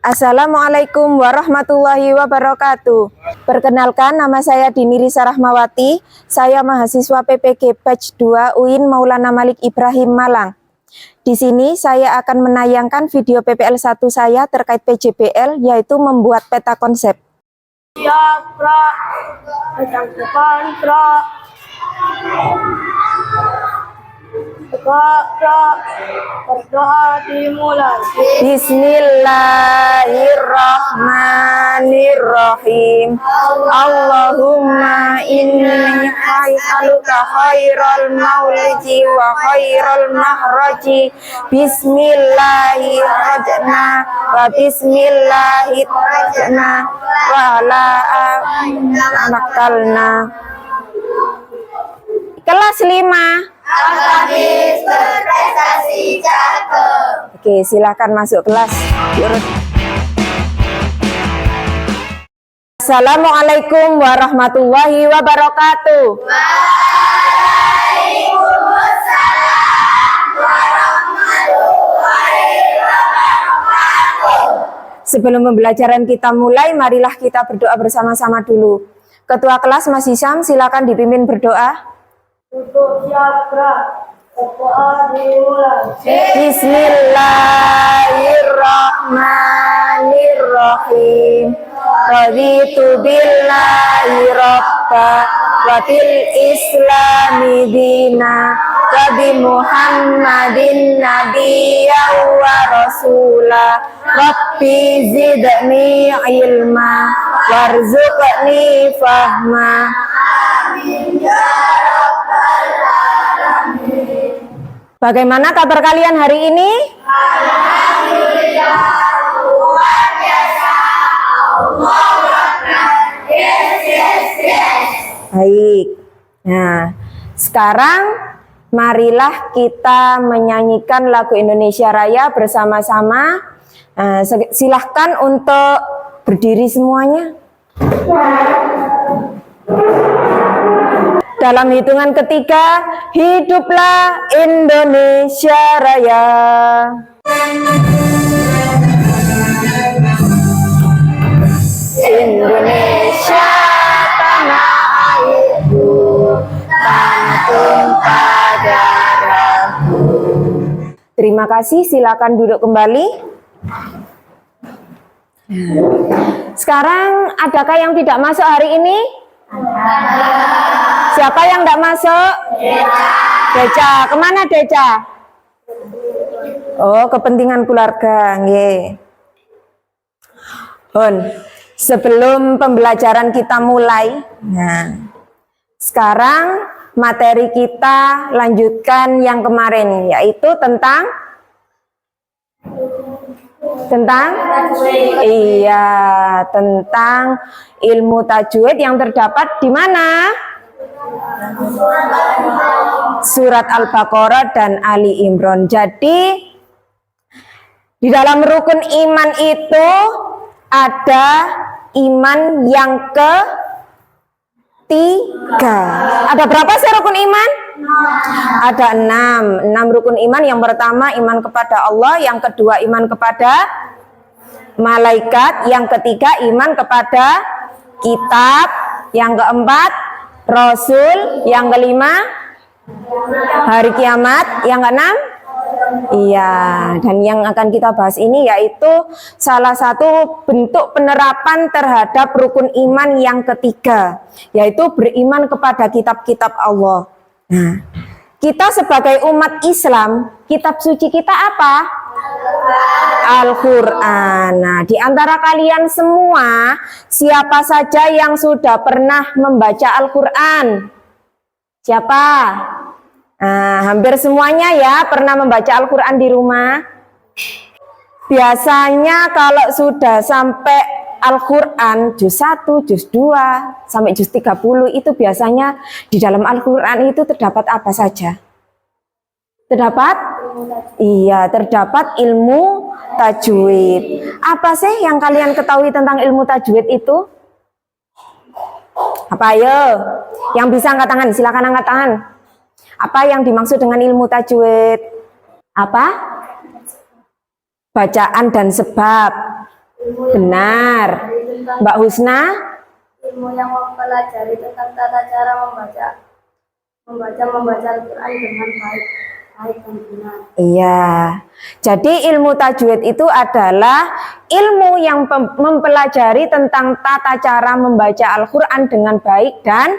Assalamualaikum warahmatullahi wabarakatuh. Perkenalkan, nama saya Dini Risa Rahmawati. Saya mahasiswa PPG Batch 2 UIN Maulana Malik Ibrahim Malang. Di sini saya akan menayangkan video PPL 1 saya terkait PJBL, yaitu membuat peta konsep. Siap, Pra. Datang depan, Pra. Pra. Berdoa dimulai. Bismillahirrahmanirrahim. Allahumma inni as'aluka khairal maulidi wa khairal mahraji. Bismillahirrahmanirrahim wa bismillahirrahmanirrahim wa ala anakalna. Kelas 5. Akademis berprestasi cakep. Oke, silakan masuk kelas. Assalamualaikum warahmatullahi wabarakatuh. Waalaikumsalam warahmatullahi wabarakatuh. Sebelum pembelajaran kita mulai, marilah kita berdoa bersama-sama dulu. Ketua kelas Mas Hisam, silakan dipimpin berdoa. Untuk siap, Pra. Berdoa dimulai. Bismillahirrahmanirrahim. Raditu billahi rabba wa bil islami dina wa bi Muhammadin nabiyya wa rasula. Rabbi zidni ilma warzuqni fahma. Amin ya rabbal alamin. Bagaimana kabar kalian hari ini? Alhamdulillah, luar biasa. Allahu Akbar. Yes. Baik. Nah, sekarang marilah kita menyanyikan lagu Indonesia Raya bersama-sama. Silahkan untuk berdiri semuanya. Dalam hitungan ketiga, hiduplah Indonesia Raya. Indonesia tanah airku, tanah tumpah darahku. Terima kasih, silakan duduk kembali. Sekarang adakah yang tidak masuk hari ini? Siapa yang tidak masuk? Deca. Kemana Deca? Oh, kepentingan keluarga. Nggih. Hon, sebelum pembelajaran kita mulai, nah, sekarang materi kita lanjutkan yang kemarin, yaitu tentang tentang ilmu tajwid yang terdapat di mana? Surat Al-Baqarah dan Ali Imran. Jadi di dalam rukun iman itu ada iman yang ketiga. Ada berapa sih rukun iman? Ada 6 rukun iman. Yang pertama iman kepada Allah, yang kedua iman kepada malaikat, yang ketiga iman kepada kitab, yang keempat Rasul, yang kelima hari kiamat, yang keenam dan yang akan kita bahas ini yaitu salah satu bentuk penerapan terhadap rukun iman yang ketiga, yaitu beriman kepada kitab-kitab Allah. Nah, kita sebagai umat Islam, kitab suci kita apa? Al-Quran. Nah, di antara kalian semua, siapa saja yang sudah pernah membaca Al-Quran? Siapa? Nah, hampir semuanya ya pernah membaca Al-Quran di rumah. Biasanya kalau sudah sampai Al-Quran juz 1, juz 2, sampai juz 30 itu biasanya di dalam Al-Quran itu terdapat apa saja? Terdapat? Iya, terdapat ilmu tajwid. Apa sih yang kalian ketahui tentang ilmu tajwid itu? Apa ayo? Yang bisa angkat tangan, silakan angkat tangan. Apa yang dimaksud dengan ilmu tajwid? Apa? Bacaan dan sebab. Ilmu yang Benar. mempelajari tentang Mbak Husna? ilmu yang mempelajari tentang tata cara membaca Al-Quran dengan baik dan benar. Iya. Jadi ilmu tajwid itu adalah ilmu yang mempelajari tentang tata cara membaca Al-Quran dengan baik dan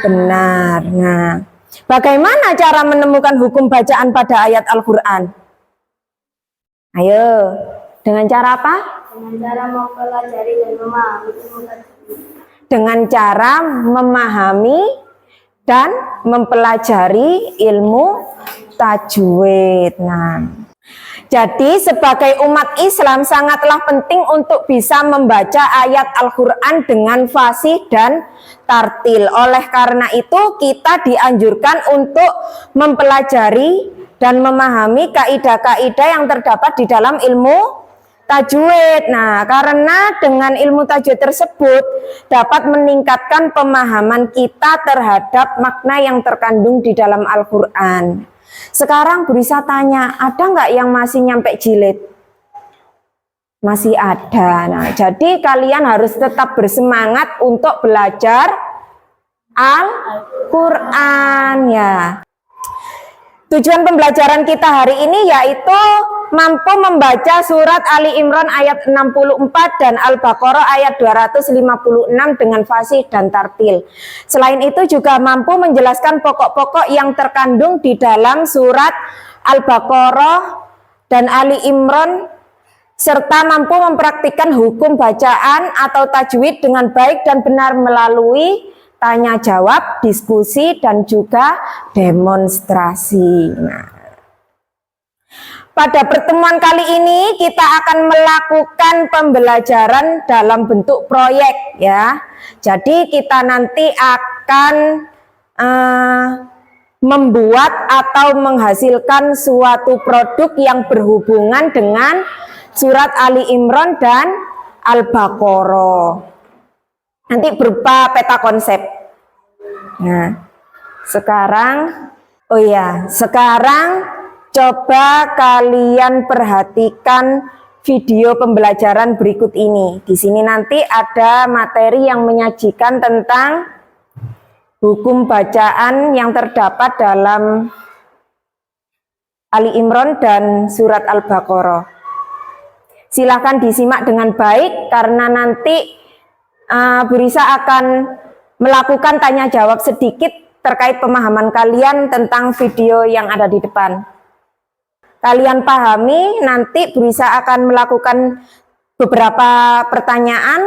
benar. Nah, bagaimana cara menemukan hukum bacaan pada ayat Al-Quran? Ayo, dengan cara apa? Dengan cara mempelajari dan memahami ilmu tajwid. Dengan cara memahami dan mempelajari ilmu tajwid. Nah, jadi sebagai umat Islam sangatlah penting untuk bisa membaca ayat Al-Quran dengan fasih dan tartil. Oleh karena itu kita dianjurkan untuk mempelajari dan memahami kaidah-kaidah yang terdapat di dalam ilmu tajwid. Nah, karena dengan ilmu tajwid tersebut dapat meningkatkan pemahaman kita terhadap makna yang terkandung di dalam Al-Quran. Sekarang Bu Risa tanya, ada nggak yang masih nyampe jilid? Masih ada. Nah, jadi kalian harus tetap bersemangat untuk belajar Al-Quran ya. Tujuan pembelajaran kita hari ini yaitu mampu membaca surat Ali Imran ayat 64 dan Al-Baqarah ayat 256 dengan fasih dan tartil. Selain itu juga mampu menjelaskan pokok-pokok yang terkandung di dalam surat Al-Baqarah dan Ali Imran, serta mampu mempraktikkan hukum bacaan atau tajwid dengan baik dan benar melalui tanya jawab, diskusi, dan juga demonstrasi. Nah, pada pertemuan kali ini kita akan melakukan pembelajaran dalam bentuk proyek ya. Jadi kita nanti akan membuat atau menghasilkan suatu produk yang berhubungan dengan surat Ali Imran dan Al-Baqarah. Nanti berupa peta konsep. Nah, sekarang coba kalian perhatikan video pembelajaran berikut ini. Di sini nanti ada materi yang menyajikan tentang hukum bacaan yang terdapat dalam Ali Imran dan surat Al-Baqarah. Silakan disimak dengan baik karena nanti Bu Risa akan melakukan tanya jawab sedikit terkait pemahaman kalian tentang video yang ada di depan. Kalian pahami, nanti Bu Risa akan melakukan beberapa pertanyaan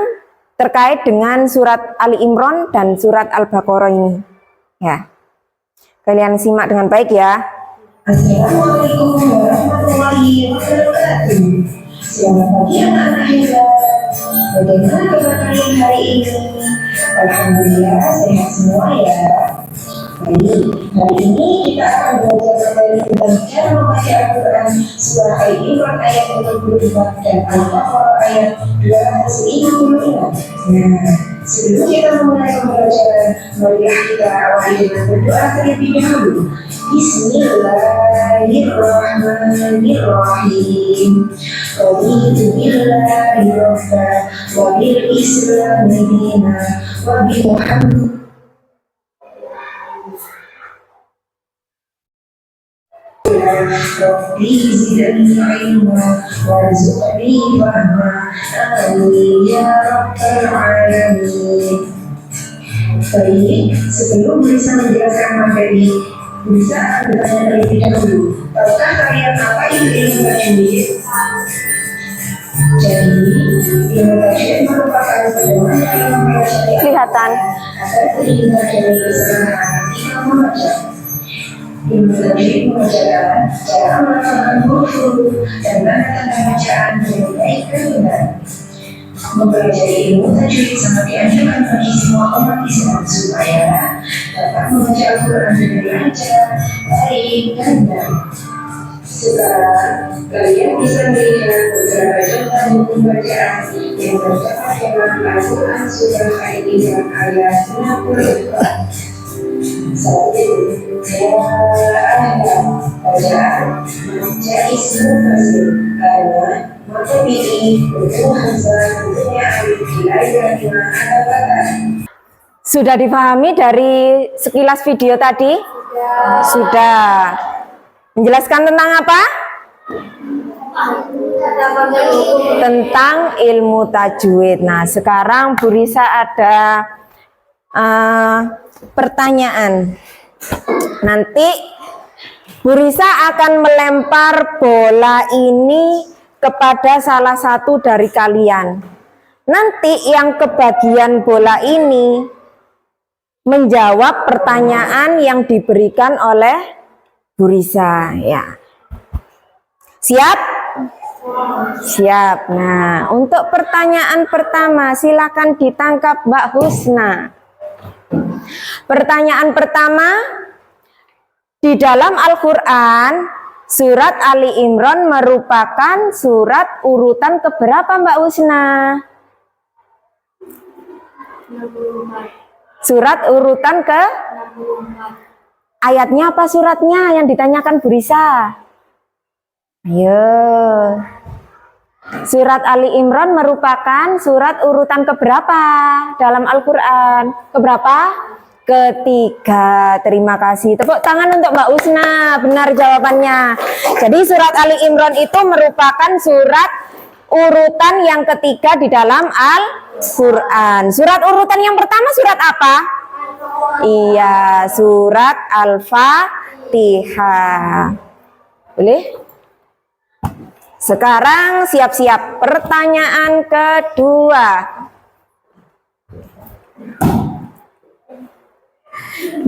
terkait dengan surat Ali Imran dan surat Al-Baqarah ini. Ya, kalian simak dengan baik ya. Assalamualaikum warahmatullahi wabarakatuh. Selamat pagi anak-anak hebat. Bagaimana kabar kalian hari ini? Alhamdulillah sehat semua ya. Baik, hari ini kita akan belajar kembali tentang cara membaca Al-Quran surah Al-Imran ayat 24 dan Al-Baqarah ayat 256. Nah, sebelum kita memulai pembelajaran, mari kita awali dengan berdoa terlebih dahulu. Bismillahirrahmanirrahim. Raditu billahi rabba wa bil islami dina wa bi Muhammad Rabbi zidni ilma warzuqni fahma amin ya rabbal alamin. Baik, sebelum bisa menjelaskan materi, bisa bertanya terlebih dahulu. Tahukah kalian apa itu ilmu tajwid? Jadi, ilmu tajwid merupakan pedoman dalam mempelajari Kelihatan. agar terhindar dari kesalahan ketika membaca. Ilmu tajwid mengajarkan cara melafalkan huruf dan tanda-tanda bacaan dengan baik dan benar. Mempelajari ilmu tajwid sangat dianjurkan bagi semua umat Islam supaya dapat membaca Al-Quran dengan lancar, baik, dan benar. Sekarang, kalian bisa melihat beberapa contoh hukum bacaan yang terdapat dalam Al-Quran surah Al-Imran ayat 64. Satu, ya ahla bacaan, baca ismu fasih, karena maka ini Sudah dipahami dari sekilas video tadi? Sudah. Menjelaskan tentang apa? Tentang ilmu tajwid. Nah, sekarang Bu Risa ada pertanyaan. Nanti Bu Risa akan melempar bola ini kepada salah satu dari kalian. Nanti yang kebagian bola ini menjawab pertanyaan yang diberikan oleh Bu Risa, ya. Siap? Siap. Nah, untuk pertanyaan pertama silakan ditangkap Mbak Husna. Pertanyaan pertama, di dalam Al-Quran surat Ali Imran merupakan surat urutan keberapa Mbak Husna? 64. Surat urutan ke? 64. Ayatnya apa suratnya yang ditanyakan Bu Risa? Ayo. Surat Ali Imran merupakan surat urutan keberapa dalam Al-Quran? Keberapa? Ketiga. Terima kasih. Tepuk tangan untuk Mbak Husna. Benar jawabannya. Jadi surat Ali Imran itu merupakan surat urutan yang ketiga di dalam Al-Quran. Surat urutan yang pertama surat apa? Iya, surat Al-Fatihah. Boleh? Sekarang siap-siap pertanyaan kedua.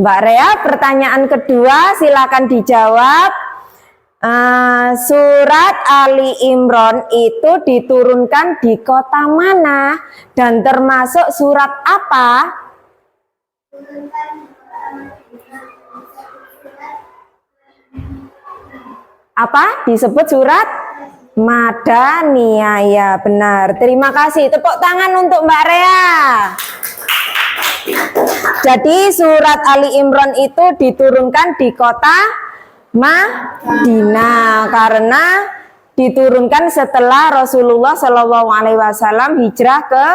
Mbak Rea, pertanyaan kedua silakan dijawab. Surat Ali Imran itu diturunkan di kota mana dan termasuk surat apa? Apa? Disebut surat Madaniyah. Ya, benar. Terima kasih. Tepuk tangan untuk Mbak Rea. Jadi surat Ali Imran itu diturunkan di kota Madinah karena diturunkan setelah Rasulullah Shallallahu Alaihi Wasallam hijrah ke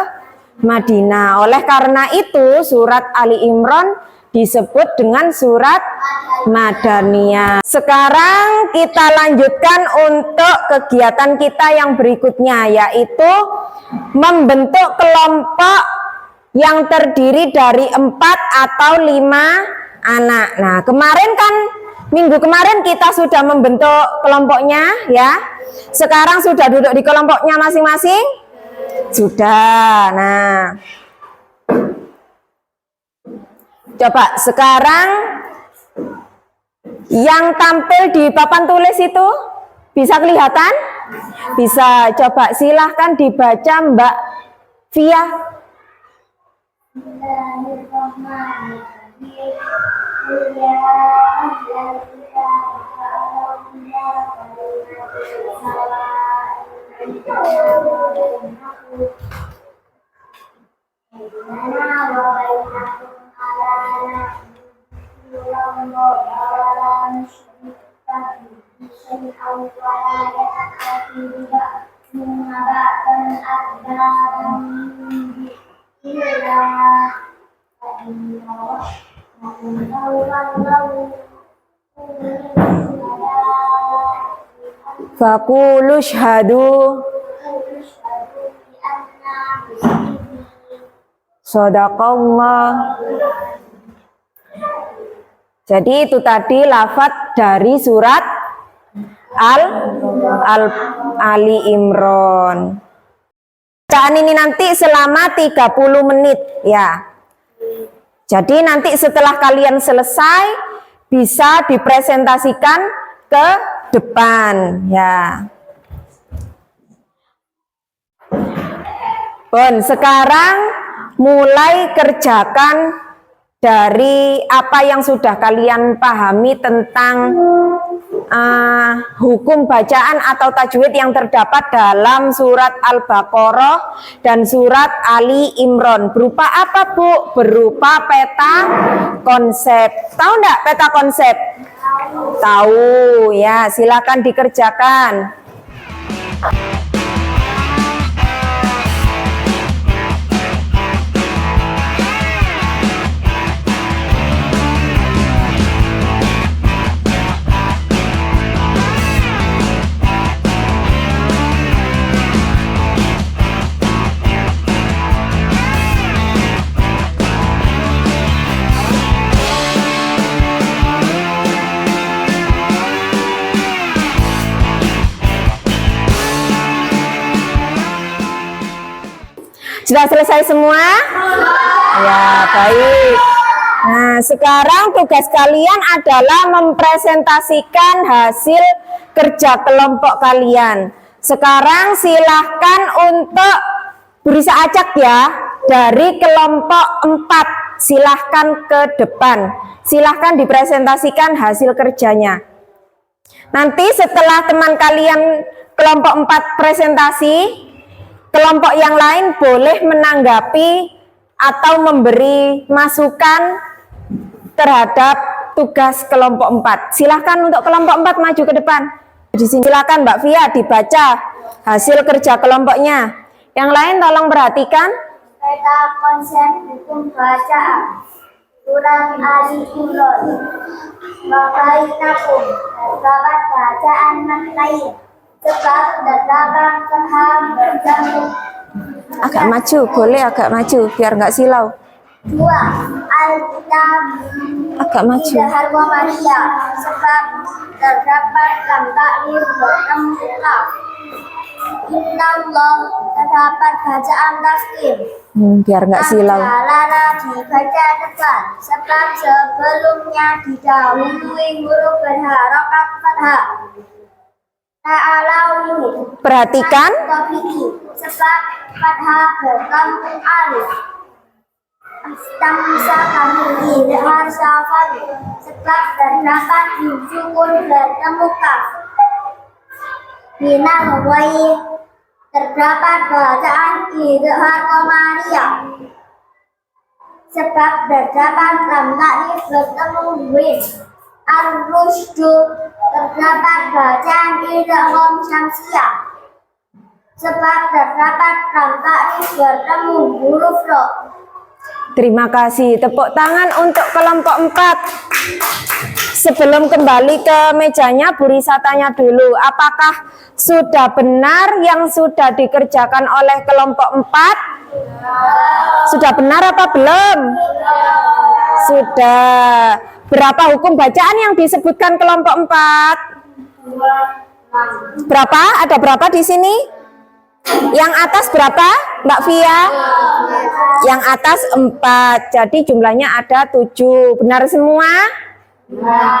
Madinah. Oleh karena itu surat Ali Imran disebut dengan surat Madaniyah. Sekarang kita lanjutkan untuk kegiatan kita yang berikutnya, yaitu membentuk kelompok yang terdiri dari 4 atau 5 anak. Nah, kemarin kan minggu kemarin kita sudah membentuk kelompoknya, ya. Sekarang sudah duduk di kelompoknya masing-masing? Sudah. Nah, coba sekarang yang tampil di papan tulis itu bisa kelihatan? Bisa. Coba silahkan dibaca Mbak Via. Faqulu syhadu shadaqallah. Jadi itu tadi lafadz dari surat Ali Imran. Bacaan ini nanti selama 30 menit ya. Jadi nanti setelah kalian selesai bisa dipresentasikan ke depan ya. Bon, sekarang mulai kerjakan dari apa yang sudah kalian pahami tentang hukum bacaan atau tajwid yang terdapat dalam surat Al-Baqarah dan surat Ali Imran. Berupa apa, Bu? Berupa peta konsep. Tahu enggak peta konsep? Tahu ya, silakan dikerjakan. Sudah selesai semua? Ya, baik. Nah, sekarang tugas kalian adalah mempresentasikan hasil kerja kelompok kalian. Sekarang silahkan untuk berusaha acak ya, dari kelompok 4. Silahkan ke depan. Silahkan dipresentasikan hasil kerjanya. Nanti setelah teman kalian kelompok 4 presentasi, kelompok yang lain boleh menanggapi atau memberi masukan terhadap tugas kelompok 4. Silahkan untuk kelompok 4 maju ke depan. Di sini silakan Mbak Via dibaca hasil kerja kelompoknya. Yang lain tolong perhatikan. Peta konsep hukum bacaan. Quran Ali Imran. Wabainakum. Terdapat bacaan lain. Sebab terdapat paham berjamuk. Agak maju, boleh agak maju biar nggak silau. 2. Alkitab Agak maju. tidak harmonia sebab terdapat dalam taklif bertempuka. Innallah terdapat bacaan taslim. Biar nggak silau. Lana dibaca depan sebab sebelumnya didahului huruf berharokat fathah. Ta'alau Perhatikan. Topiki sebab fathah berkampung alif. Astamsa kami dengan safari sebab terdapat sukun bertemu kaf. Bina mawai terdapat bacaan idhar komariya sebab terdapat lam taklif bertemu win. Ar-Rushdu terdapat bacaan idgham syamsiyah sebab terdapat lam taklif bertemu huruf ro. Terima kasih. Tepuk tangan untuk kelompok 4. Sebelum kembali ke mejanya, Bu Risa tanya dulu, apakah sudah benar yang sudah dikerjakan oleh kelompok 4? Sudah benar apa belum? Sudah. Berapa hukum bacaan yang disebutkan kelompok 4? Berapa? Ada berapa di sini? Yang atas berapa, Mbak Via? Yang atas 4. Jadi jumlahnya ada 7. Benar semua?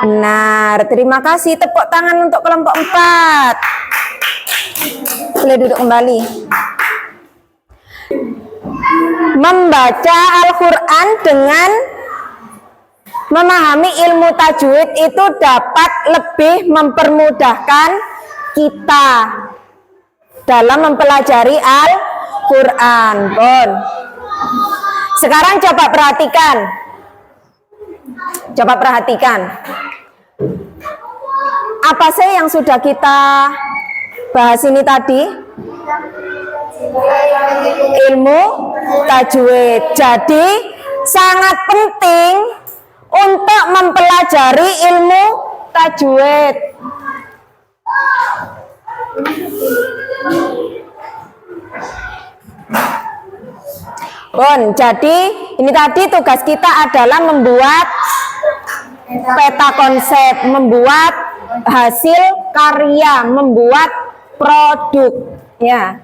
Benar. Terima kasih. Tepuk tangan untuk kelompok 4. Boleh duduk kembali. Membaca Al-Quran dengan memahami ilmu tajwid itu dapat lebih mempermudahkan kita dalam mempelajari Al-Quran. Bon. Sekarang coba perhatikan. Coba perhatikan. Apa sih yang sudah kita bahas ini tadi? Ilmu tajwid. Jadi sangat penting untuk mempelajari ilmu tajwid. Bon, jadi ini tadi tugas kita adalah membuat peta konsep, membuat hasil karya, membuat produk. Ya,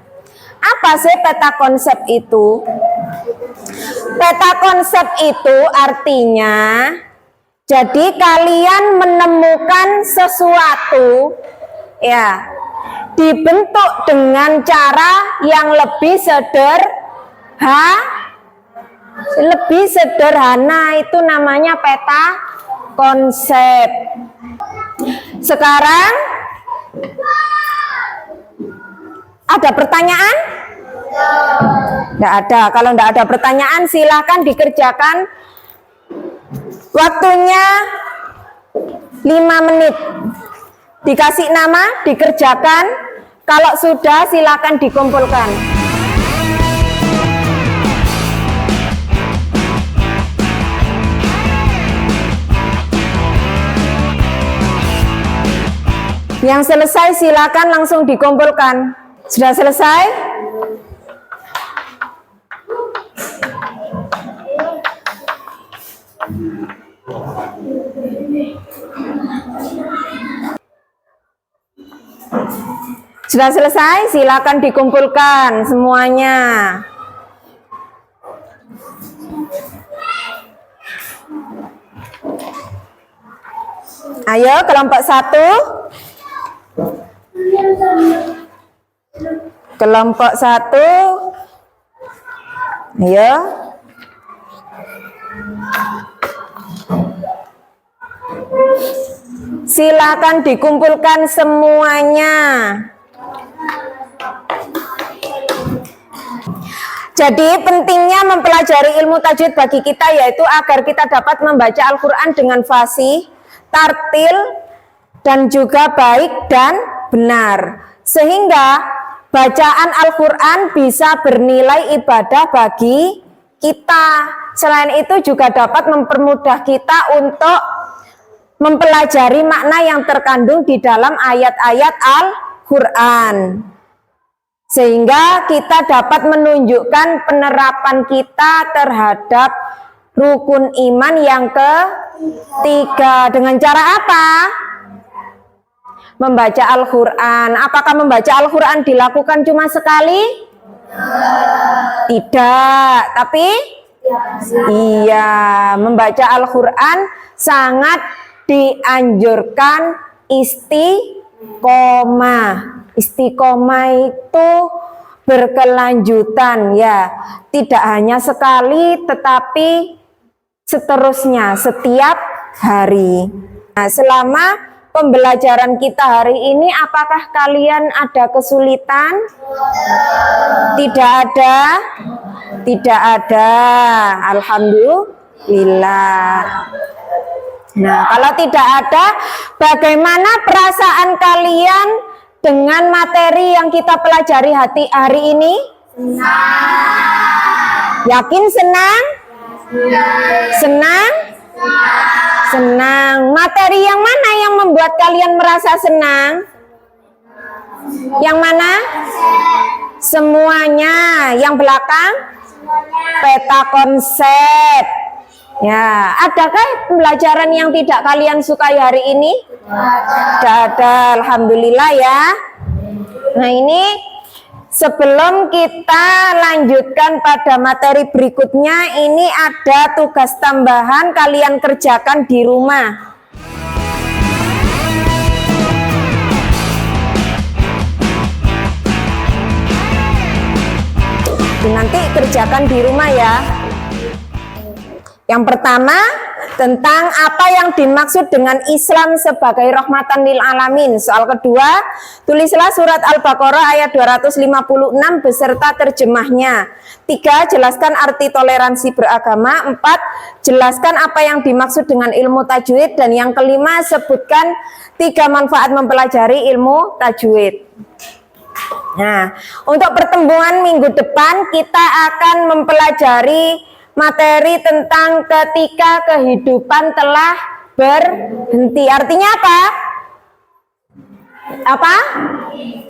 apa sih peta konsep itu? Peta konsep itu artinya, jadi kalian menemukan sesuatu, ya, dibentuk dengan cara yang lebih sederhana, itu namanya peta konsep. Sekarang ada pertanyaan? Tidak ada. Kalau tidak ada pertanyaan, silahkan dikerjakan. Waktunya 5 menit. Dikasih nama, dikerjakan. Kalau sudah silakan dikumpulkan. Yang selesai silakan langsung dikumpulkan. Sudah selesai? Sudah selesai? Silakan dikumpulkan semuanya. Ayo kelompok 1. Kelompok 1. Ayo. Silakan dikumpulkan semuanya. Jadi pentingnya mempelajari ilmu tajwid bagi kita yaitu agar kita dapat membaca Al-Quran dengan fasih, tartil, dan juga baik dan benar. Sehingga bacaan Al-Quran bisa bernilai ibadah bagi kita. Selain itu juga dapat mempermudah kita untuk mempelajari makna yang terkandung di dalam ayat-ayat Al-Quran. Sehingga kita dapat menunjukkan penerapan kita terhadap rukun iman yang ketiga. Dengan cara apa? Membaca Al-Quran. Apakah membaca Al-Quran dilakukan cuma sekali? Tidak. Tapi? Iya. Membaca Al-Quran sangat dianjurkan istiqomah. Istiqomah itu berkelanjutan ya, tidak hanya sekali tetapi seterusnya setiap hari. Nah, selama pembelajaran kita hari ini apakah kalian ada kesulitan? Tidak ada? Tidak ada. Alhamdulillah. Nah, kalau tidak ada, bagaimana perasaan kalian dengan materi yang kita pelajari hari ini? Senang. Yakin senang? Senang? Senang. Materi yang mana yang membuat kalian merasa senang? Yang mana? Semuanya. Yang belakang? Peta konsep. Ya, adakah pembelajaran yang tidak kalian sukai hari ini? Tidak ada, alhamdulillah ya. Nah ini sebelum kita lanjutkan pada materi berikutnya, ini ada tugas tambahan kalian kerjakan di rumah. Nanti kerjakan di rumah ya. Yang pertama, tentang apa yang dimaksud dengan Islam sebagai rahmatan lil alamin. Soal kedua, tulislah surat Al-Baqarah ayat 256 beserta terjemahnya. 3. Jelaskan arti toleransi beragama. 4. Jelaskan apa yang dimaksud dengan ilmu tajwid. Dan yang kelima, sebutkan 3 manfaat mempelajari ilmu tajwid. Nah, untuk pertemuan minggu depan kita akan mempelajari materi tentang ketika kehidupan telah berhenti. Artinya apa? Apa?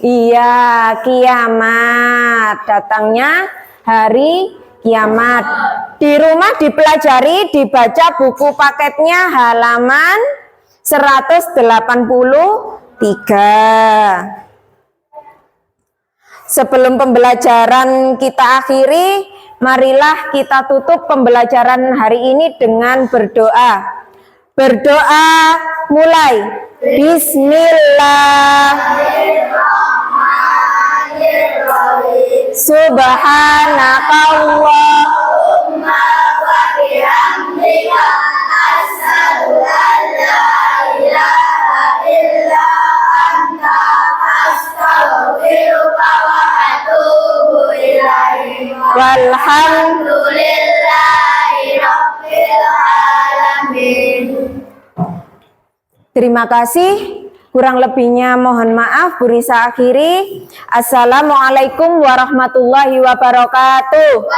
Iya, kiamat. Datangnya hari kiamat. Di rumah dipelajari, dibaca buku paketnya halaman 183. Sebelum pembelajaran kita akhiri, marilah kita tutup pembelajaran hari ini dengan berdoa. Berdoa mulai. Bismillahirrahmanirrahim. Subhanakallahumma wa bihamdika asyhadu an la ilaha illa anta astaghfiruka wa atubu ilaik. Walhamdulillahirabbil alamin. Terima kasih. Kurang lebihnya mohon maaf. Bu Risa akhiri. Assalamualaikum warahmatullahi wabarakatuh.